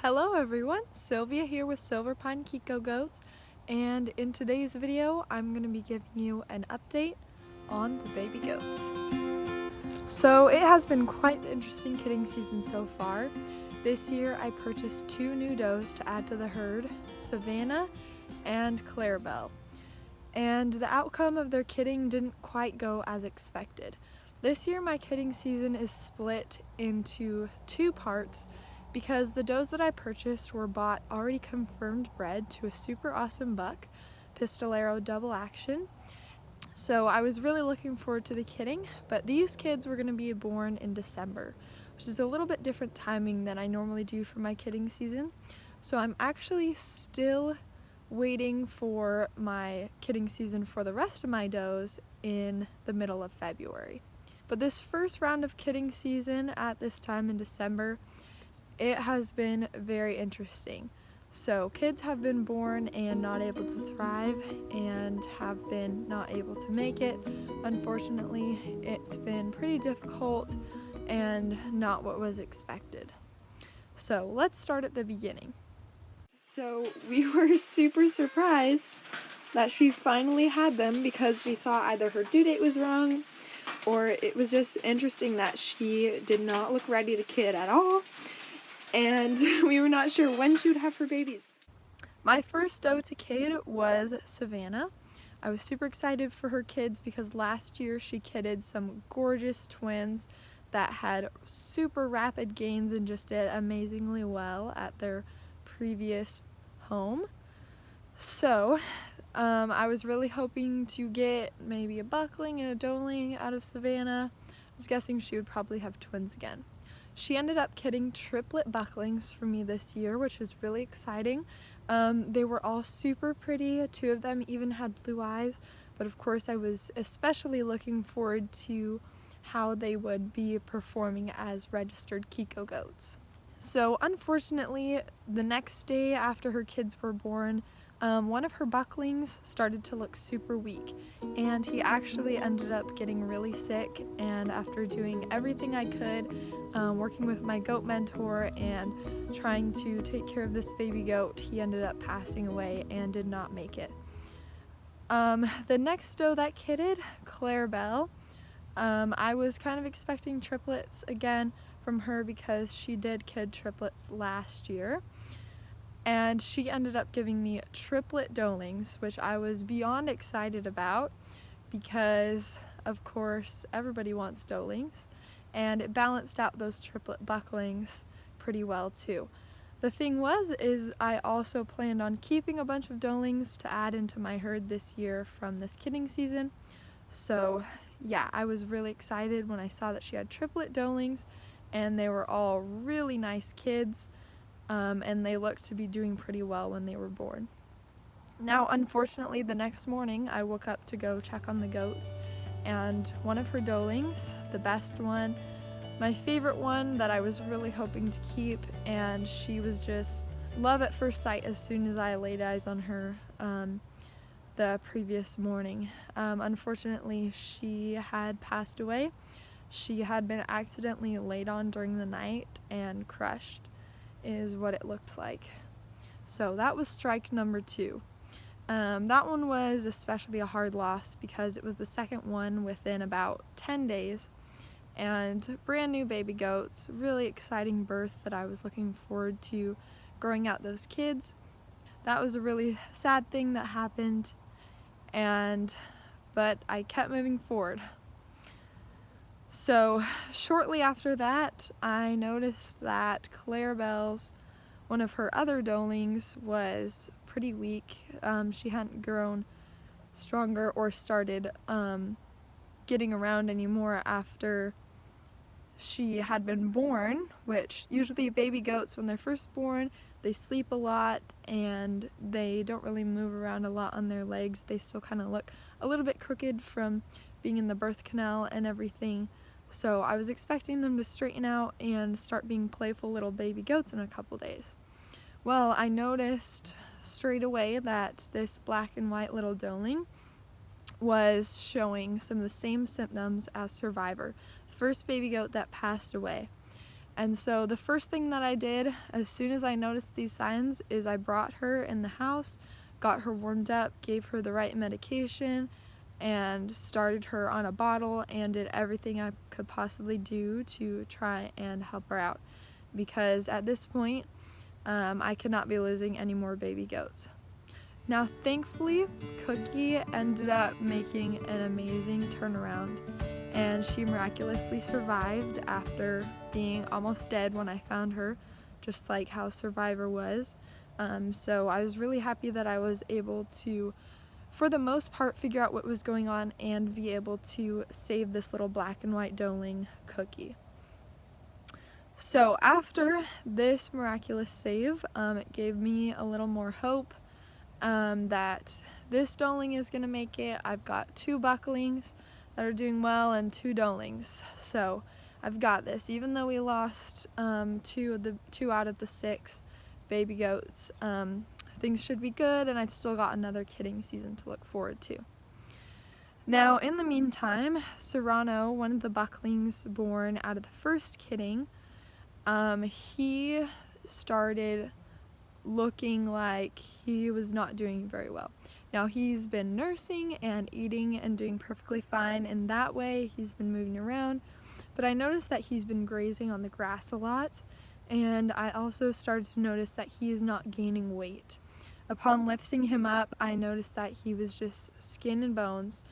Hello everyone, Sylvia here with Pine Kiko Goats, and in today's video I'm going to be giving you an update on the baby goats. So it has been quite the interesting kidding season so far. This year I purchased two new does to add to the herd, Savannah and Clarabelle. And the outcome of their kidding didn't quite go as expected. This year my kidding season is split into two parts because the does that I purchased were bought already confirmed bred to a super awesome buck, Pistolero double action. So I was really looking forward to the kidding, but these kids were going to be born in December, which is a little bit different timing than I normally do for my kidding season. So I'm actually still waiting for my kidding season for the rest of my does in the middle of February. But this first round of kidding season at this time in December, it has been very interesting. So kids have been born and not able to thrive and have been not able to make it. Unfortunately, it's been pretty difficult and not what was expected. So let's start at the beginning. So we were super surprised that she finally had them because we thought either her due date was wrong or it was just interesting that she did not look ready to kid at all. And we were not sure when she would have her babies. My first doe to kid was Savannah. I was super excited for her kids because last year she kidded some gorgeous twins that had super rapid gains and just did amazingly well at their previous home. So I was really hoping to get maybe a buckling and a doeling out of Savannah. I was guessing she would probably have twins again. She ended up kidding triplet bucklings for me this year, which was really exciting. They were all super pretty. Two of them even had blue eyes, but of course I was especially looking forward to how they would be performing as registered Kiko goats. So unfortunately, the next day after her kids were born, one of her bucklings started to look super weak, and he actually ended up getting really sick, and after doing everything I could, working with my goat mentor and trying to take care of this baby goat, he ended up passing away and did not make it. The next doe that kidded, Clarabelle, I was kind of expecting triplets again from her because she did kid triplets last year. And she ended up giving me triplet doelings, which I was beyond excited about because, of course, everybody wants doelings, and it balanced out those triplet bucklings pretty well too. The thing is I also planned on keeping a bunch of doelings to add into my herd this year from this kidding season. So yeah, I was really excited when I saw that she had triplet doelings, and they were all really nice kids. And they looked to be doing pretty well when they were born. Now, unfortunately, the next morning I woke up to go check on the goats, and one of her doelings, the best one, my favorite one that I was really hoping to keep, and she was just love at first sight as soon as I laid eyes on her the previous morning. Unfortunately, she had passed away. She had been accidentally laid on during the night and crushed, is what it looked like. So that was strike number 2. That one was especially a hard loss because it was the second one within about 10 days, and brand new baby goats, really exciting birth that I was looking forward to growing out those kids. That was a really sad thing that happened, but I kept moving forward. So shortly after that, I noticed that Clarabelle's, one of her other doelings, was pretty weak. She hadn't grown stronger or started getting around anymore after she had been born, which usually baby goats, when they're first born, they sleep a lot and they don't really move around a lot on their legs. They still kind of look a little bit crooked from being in the birth canal and everything. So I was expecting them to straighten out and start being playful little baby goats in a couple days. Well, I noticed straight away that this black and white little doeling was showing some of the same symptoms as Survivor, the first baby goat that passed away. And so the first thing that I did as soon as I noticed these signs is I brought her in the house, got her warmed up, gave her the right medication, and started her on a bottle and did everything I could possibly do to try and help her out, because at this point I could not be losing any more baby goats. Now thankfully Cookie ended up making an amazing turnaround, and she miraculously survived after being almost dead when I found her, just like how Survivor was. So I was really happy that I was able to, for the most part, figure out what was going on and be able to save this little black and white doeling, Cookie. So after this miraculous save, it gave me a little more hope that this doeling is going to make it. I've got 2 bucklings that are doing well and 2 doelings, so I've got this. Even though we lost 2 out of the 6 baby goats, things should be good, and I've still got another kidding season to look forward to. Now in the meantime, Serrano, one of the bucklings born out of the first kidding, he started looking like he was not doing very well. Now he's been nursing and eating and doing perfectly fine in that way. He's been moving around, but I noticed that he's been grazing on the grass a lot, and I also started to notice that he is not gaining weight. Upon lifting him up, I noticed that he was just skin and bones,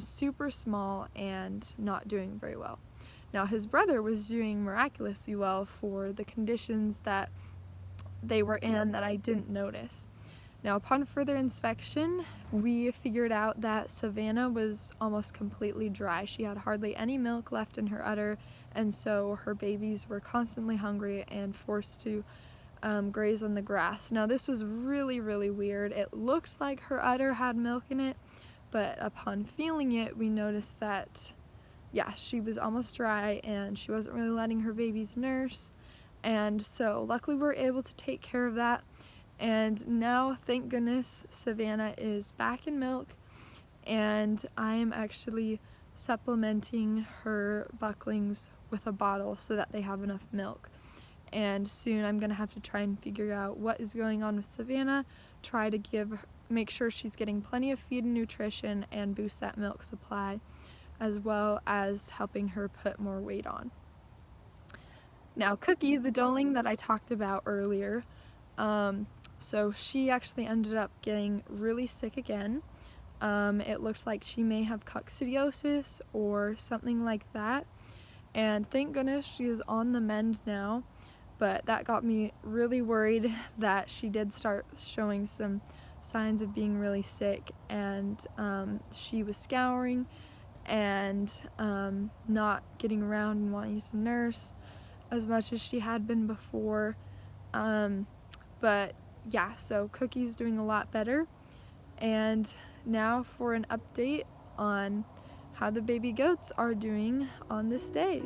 super small and not doing very well. Now his brother was doing miraculously well for the conditions that they were in that I didn't notice. Now upon further inspection, we figured out that Savannah was almost completely dry. She had hardly any milk left in her udder, and so her babies were constantly hungry and forced to graze on the grass. Now this was really, really weird. It looked like her udder had milk in it, but upon feeling it, we noticed that, yeah, she was almost dry and she wasn't really letting her babies nurse. And so luckily we were able to take care of that, and now thank goodness Savannah is back in milk, and I am actually supplementing her bucklings with a bottle so that they have enough milk. And soon I'm gonna have to try and figure out what is going on with Savannah, try to make sure she's getting plenty of feed and nutrition, and boost that milk supply, as well as helping her put more weight on. Now Cookie, the doeling that I talked about earlier, so she actually ended up getting really sick again. It looks like she may have coccidiosis or something like that, and thank goodness she is on the mend now, but that got me really worried that she did start showing some signs of being really sick, and she was scouring and not getting around and wanting to nurse as much as she had been before. But yeah, so Cookie's doing a lot better. And now for an update on how the baby goats are doing on this day.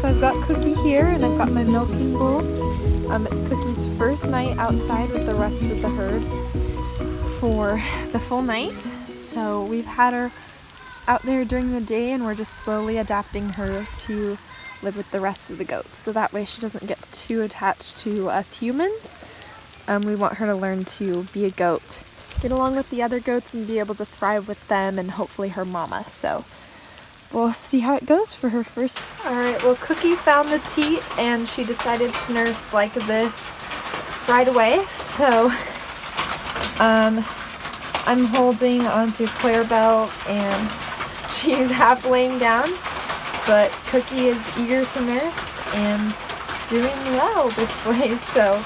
So I've got Cookie here, and I've got my milking bowl. It's Cookie's first night outside with the rest of the herd for the full night. So we've had her out there during the day, and we're just slowly adapting her to live with the rest of the goats. So that way she doesn't get too attached to us humans. We want her to learn to be a goat, get along with the other goats, and be able to thrive with them and hopefully her mama. So we'll see how it goes for her first. Alright, well Cookie found the teat and she decided to nurse like this right away. So I'm holding onto Clarabelle and she's half laying down. but Cookie is eager to nurse and doing well this way, so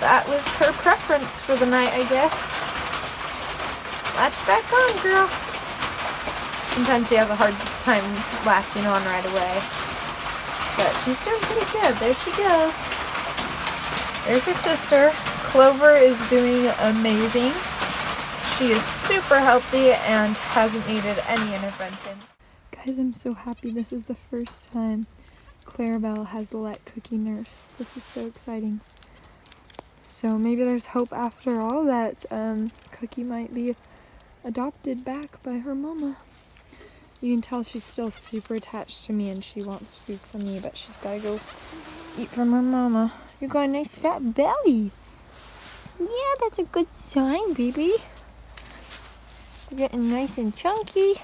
that was her preference for the night, I guess. Latch back on, girl. Sometimes she has a hard time latching on right away, but she's doing pretty good. There she goes. There's her sister. Clover is doing amazing. She is super healthy and hasn't needed any intervention. Guys, I'm so happy this is the first time Clarabelle has let Cookie nurse. This is so exciting. So maybe there's hope after all that Cookie might be adopted back by her mama. You can tell she's still super attached to me and she wants food from me, but she's gotta go eat from her mama. You got a nice fat belly. Yeah, that's a good sign, baby. You're getting nice and chunky.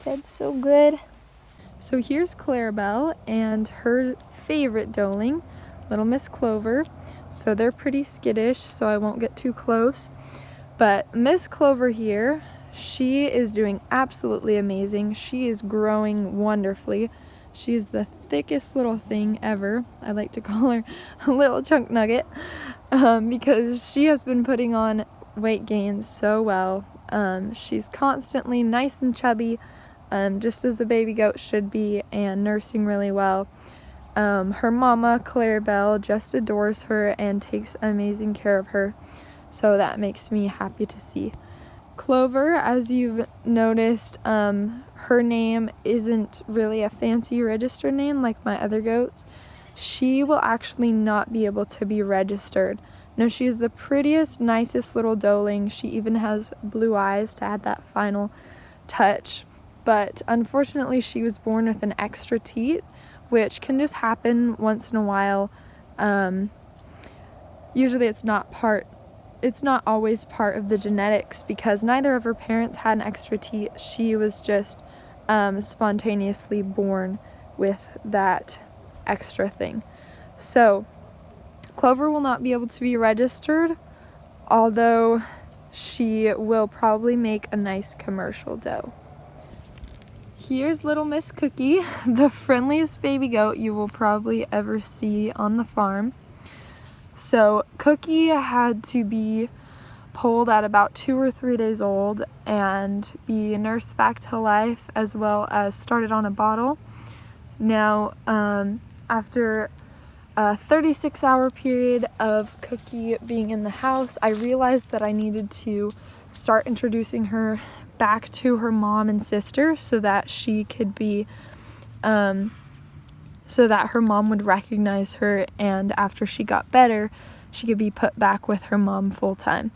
Fed so good. So here's Clarabelle and her favorite doeling, little Miss Clover. So they're pretty skittish, so I won't get too close. But Miss Clover here, she is doing absolutely amazing. She is growing wonderfully. She is the thickest little thing ever. I like to call her a little chunk nugget because she has been putting on weight gains so well. She's constantly nice and chubby, just as a baby goat should be, and nursing really well. Her mama, Clarabelle, just adores her and takes amazing care of her. So that makes me happy to see. Clover, as you've noticed, her name isn't really a fancy registered name like my other goats. She will actually not be able to be registered. No, she is the prettiest, nicest little doeling. She even has blue eyes to add that final touch. But unfortunately, she was born with an extra teat, which can just happen once in a while. Usually it's not always part of the genetics because neither of her parents had an extra teat. She was just spontaneously born with that extra thing. So Clover will not be able to be registered, although she will probably make a nice commercial doe. Here's little Miss Cookie, the friendliest baby goat you will probably ever see on the farm. So Cookie had to be pulled at about 2 or 3 days old and be nursed back to life, as well as started on a bottle. Now, after a 36-hour period of Cookie being in the house, I realized that I needed to start introducing her back to her mom and sister so that she could be so that her mom would recognize her, and after she got better, she could be put back with her mom full time.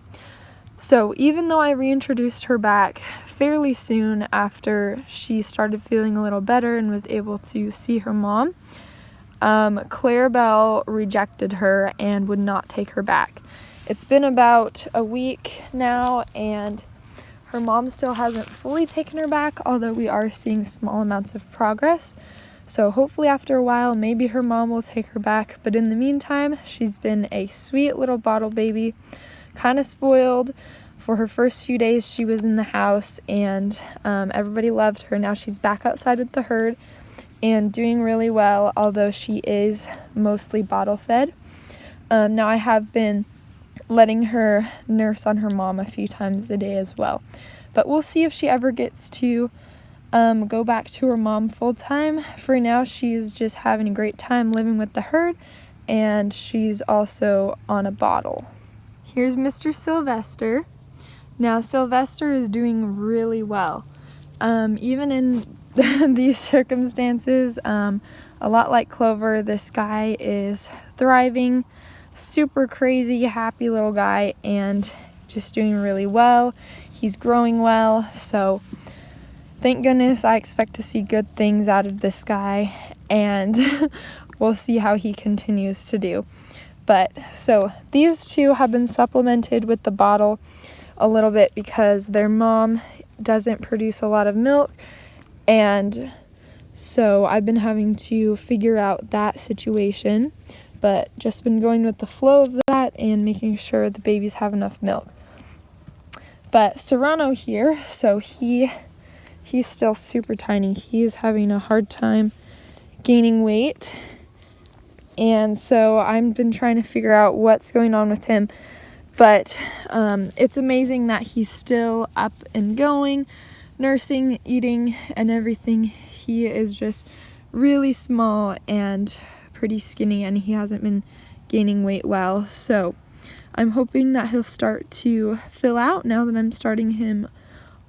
So even though I reintroduced her back fairly soon after she started feeling a little better and was able to see her mom, Clarabelle rejected her and would not take her back. It's been about a week now, and her mom still hasn't fully taken her back, although we are seeing small amounts of progress. So hopefully after a while, maybe her mom will take her back. But in the meantime, she's been a sweet little bottle baby, kind of spoiled. For her first few days, she was in the house, and everybody loved her. Now she's back outside with the herd and doing really well, although she is mostly bottle fed. Now I have been letting her nurse on her mom a few times a day as well. But we'll see if she ever gets to go back to her mom full time. For now, she's just having a great time living with the herd, and she's also on a bottle. Here's Mr. Sylvester. Now Sylvester is doing really well. Even in these circumstances, a lot like Clover, this guy is thriving, super crazy, happy little guy, and just doing really well. He's growing well, so thank goodness. I expect to see good things out of this guy, and we'll see how he continues to do. But so these two have been supplemented with the bottle a little bit because their mom doesn't produce a lot of milk, and so I've been having to figure out that situation, but just been going with the flow of that and making sure the babies have enough milk. But Serrano here, so he he's still super tiny. He's having a hard time gaining weight. And so I've been trying to figure out what's going on with him. But it's amazing that he's still up and going, nursing, eating, and everything. He is just really small and pretty skinny, and he hasn't been gaining weight well. So I'm hoping that he'll start to fill out now that I'm starting him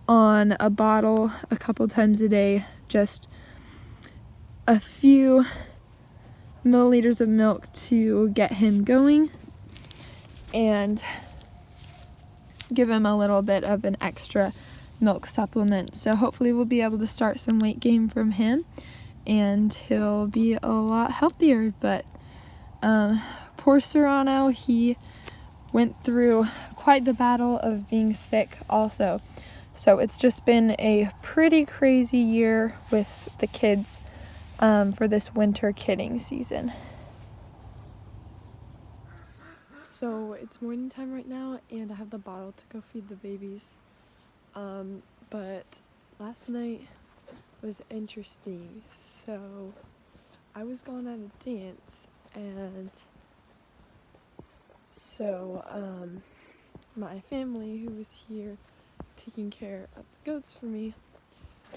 on a bottle a couple times a day, just a few milliliters of milk to get him going and give him a little bit of an extra milk supplement. So hopefully we'll be able to start some weight gain from him and he'll be a lot healthier. But poor Serrano, he went through quite the battle of being sick also. So it's just been a pretty crazy year with the kids for this winter kidding season. So it's morning time right now and I have the bottle to go feed the babies. But last night was interesting. So I was going at a dance, and so my family who was here taking care of the goats for me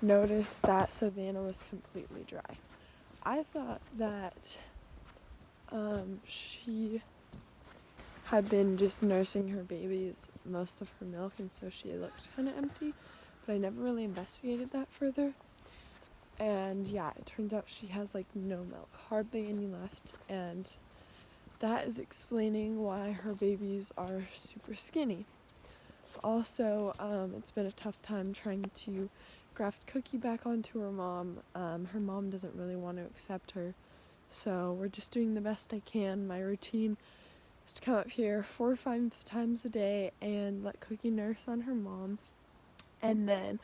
noticed that Savannah was completely dry. I thought that she had been just nursing her babies most of her milk, and so she looked kind of empty, but I never really investigated that further. And yeah, it turns out she has like no milk, hardly any left, and that is explaining why her babies are super skinny. Also, it's been a tough time trying to graft Cookie back onto her mom. Her mom doesn't really want to accept her, so we're just doing the best I can. My routine is to come up here 4 or 5 times a day and let Cookie nurse on her mom, and then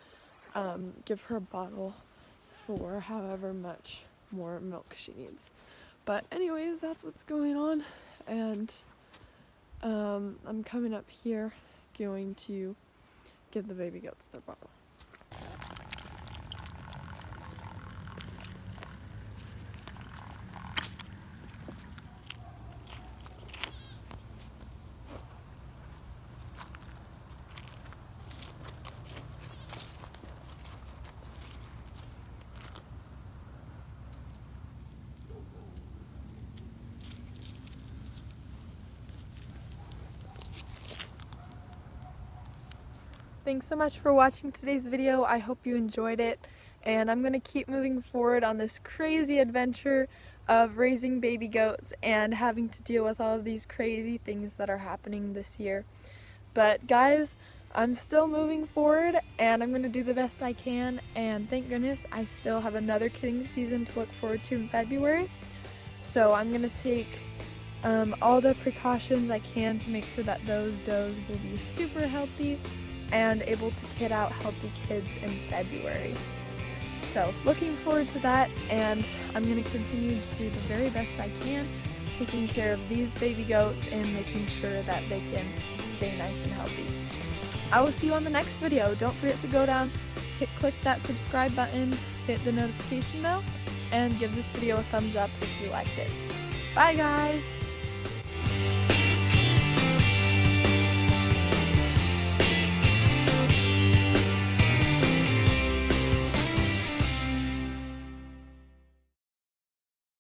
give her a bottle for however much more milk she needs. But anyways, that's what's going on, and I'm coming up here going to give the baby goats their bottle. Thanks so much for watching today's video. I hope you enjoyed it, and I'm going to keep moving forward on this crazy adventure of raising baby goats and having to deal with all of these crazy things that are happening this year. But guys, I'm still moving forward and I'm going to do the best I can, and thank goodness I still have another kidding season to look forward to in February. So I'm going to take all the precautions I can to make sure that those does will be super healthy and able to kid out healthy kids in February. So looking forward to that, and I'm going to continue to do the very best I can, taking care of these baby goats and making sure that they can stay nice and healthy. I will see you on the next video. Don't forget to go down, click that subscribe button, hit the notification bell, and give this video a thumbs up if you liked it. Bye guys!